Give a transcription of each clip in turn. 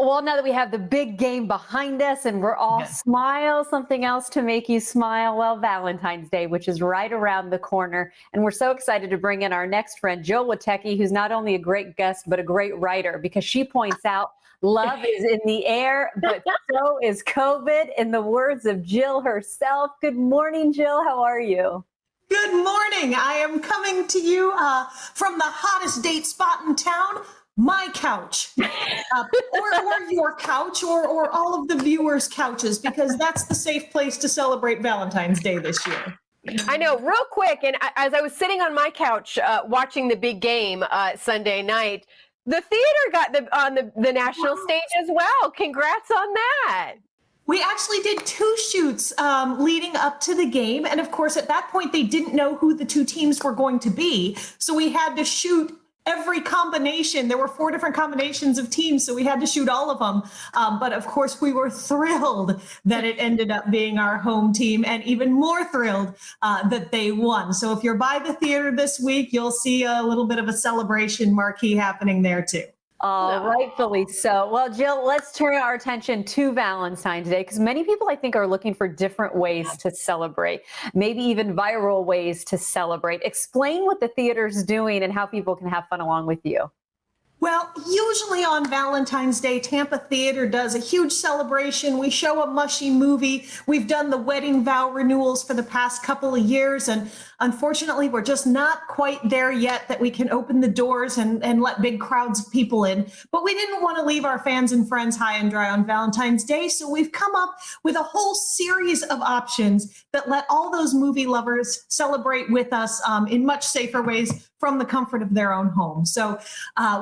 Well, now that we have the big game behind us and we're all Yes. smile, something else to make you smile, well, Valentine's Day, which is right around the corner. And we're so excited to bring in our next friend, Jill Witecki, who's not only a great guest, but a great writer, because she points out love is in the air, but so is COVID, in the words of Jill herself. Good morning, Jill. How are you? Good morning. I am coming to you from the hottest date spot in town, my couch, or your couch, or all of the viewers' couches, because that's the safe place to celebrate Valentine's Day this year. I know, real quick, and as I was sitting on my couch watching the big game Sunday night, the theater got on the national stage as well. Congrats on that. We actually did two shoots leading up to the game. And of course, at that point, they didn't know who the two teams were going to be. So we had to shoot every combination. There were 4 different combinations of teams, so we had to shoot all of them. But of course, we were thrilled that it ended up being our home team, and even more thrilled that they won. So if you're by the theater this week, you'll see a little bit of a celebration marquee happening there too. Oh, rightfully so. Well, Jill, let's turn our attention to Valentine's Day, because many people, I think, are looking for different ways to celebrate, maybe even viral ways to celebrate. Explain what the theater's doing and how people can have fun along with you. Well, usually on Valentine's Day, Tampa Theater does a huge celebration. We show a mushy movie. We've done the wedding vow renewals for the past couple of years, and unfortunately, we're just not quite there yet that we can open the doors and let big crowds of people in. But we didn't want to leave our fans and friends high and dry on Valentine's Day, so we've come up with a whole series of options that let all those movie lovers celebrate with us in much safer ways from the comfort of their own home. So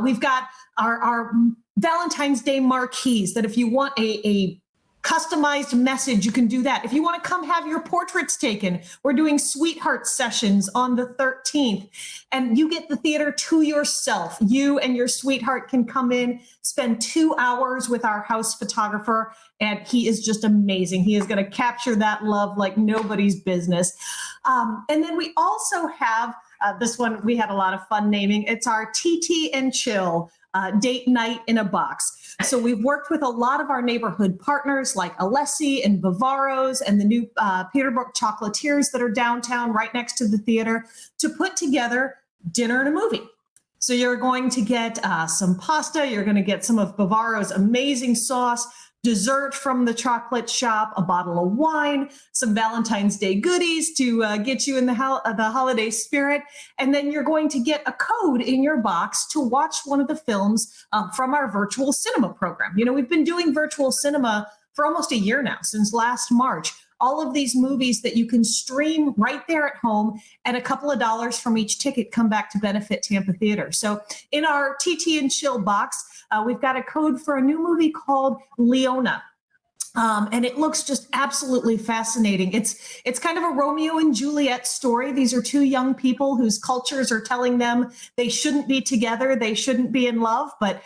we've got our Valentine's Day marquees that if you want a customized message, you can do that. If you want to come have your portraits taken, we're doing sweetheart sessions on the 13th, and you get the theater to yourself. You and your sweetheart can come in, spend 2 hours with our house photographer, and he is just amazing. He is going to capture that love like nobody's business. And then we also have this one we had a lot of fun naming. It's our TT and Chill date night in a box. So we've worked with a lot of our neighborhood partners like Alessi and Bavaro's and the new Peterbrook Chocolatiers that are downtown right next to the theater to put together dinner and a movie. So you're going to get some pasta, you're going to get some of Bavaro's amazing sauce, dessert from the chocolate shop, a bottle of wine, some Valentine's Day goodies to get you in the holiday spirit. And then you're going to get a code in your box to watch one of the films from our virtual cinema program. You know, we've been doing virtual cinema for almost a year now, since last March. All of these movies that you can stream right there at home, and a couple of dollars from each ticket come back to benefit Tampa Theater. So in our TT and Chill box, we've got a code for a new movie called Leona. And it looks just absolutely fascinating. It's kind of a Romeo and Juliet story. These are 2 young people whose cultures are telling them they shouldn't be together, they shouldn't be in love, but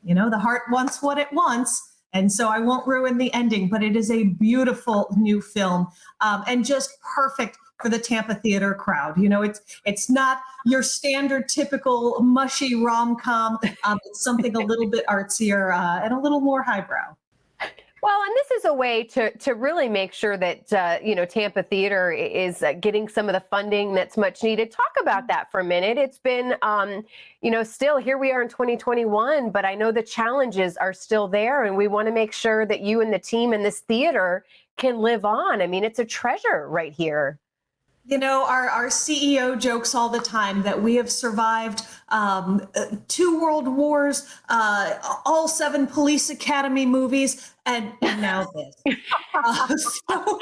you know, the heart wants what it wants. And so I won't ruin the ending, but it is a beautiful new film and just perfect for the Tampa Theater crowd. You know, it's not your standard typical mushy rom-com. It's something a little bit artsier and a little more highbrow. Well, and this is a way to really make sure that, Tampa Theater is getting some of the funding that's much needed. Talk about that for a minute. It's been, still here we are in 2021, but I know the challenges are still there, and we want to make sure that you and the team in this theater can live on. I mean, it's a treasure right here. You know, our CEO jokes all the time that we have survived 2 world wars, all 7 police academy movies, and now this. So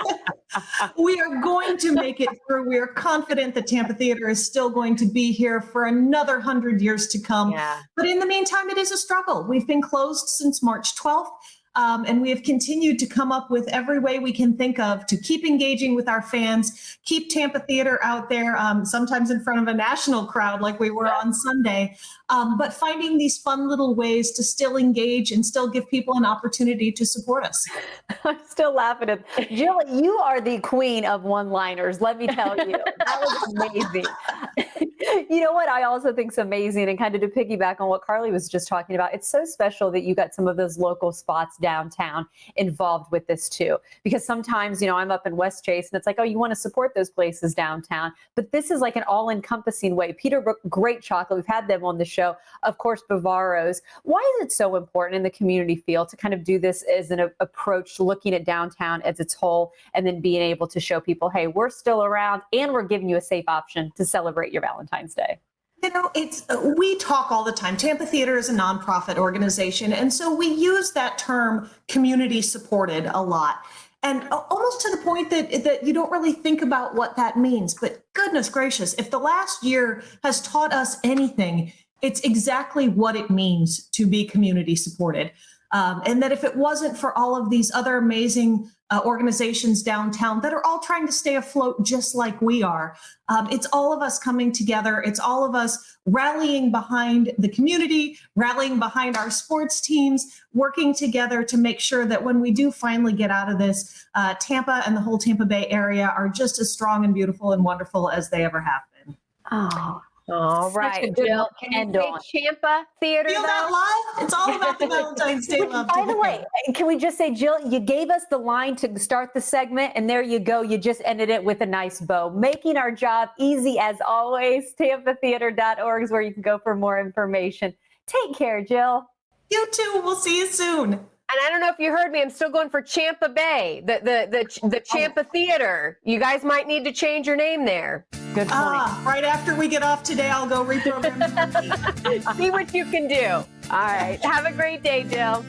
we are going to make it through. We are confident that Tampa Theater is still going to be here for another 100 years to come. Yeah. But in the meantime, it is a struggle. We've been closed since March 12th. And we have continued to come up with every way we can think of to keep engaging with our fans, keep Tampa Theater out there, sometimes in front of a national crowd like we were on Sunday, but finding these fun little ways to still engage and still give people an opportunity to support us. I'm still laughing at Jill. You are the queen of one-liners. Let me tell you, that was amazing. You know what I also think is amazing, and kind of to piggyback on what Carly was just talking about, it's so special that you got some of those local spots downtown involved with this too. Because sometimes, I'm up in West Chase and it's like, oh, you want to support those places downtown. But this is like an all-encompassing way. Peterbrook, great chocolate. We've had them on the show. Of course, Bavaro's. Why is it so important in the community feel to kind of do this as an approach to looking at downtown as its whole, and then being able to show people, hey, we're still around and we're giving you a safe option to celebrate your Valentine's Day? We talk all the time. Tampa Theater is a nonprofit organization, and so we use that term community supported a lot. And almost to the point that you don't really think about what that means. But goodness gracious, if the last year has taught us anything, it's exactly what it means to be community supported. And that if it wasn't for all of these other amazing organizations downtown that are all trying to stay afloat just like we are, it's all of us coming together. It's all of us rallying behind the community, rallying behind our sports teams, working together to make sure that when we do finally get out of this, Tampa and the whole Tampa Bay area are just as strong and beautiful and wonderful as they ever have been. Oh. All right, Jill. Can you say Tampa Theater? Feel that love? It's all about the Valentine's Day love. By the way, can we just say, Jill, you gave us the line to start the segment, and there you go. You just ended it with a nice bow, making our job easy as always. TampaTheater.org is where you can go for more information. Take care, Jill. You too. We'll see you soon. And I don't know if you heard me. I'm still going for Tampa Bay, the Tampa Theater. You guys might need to change your name there. Good point. Right after we get off today, I'll go reprogram. See what you can do. All right. Have a great day, Jill.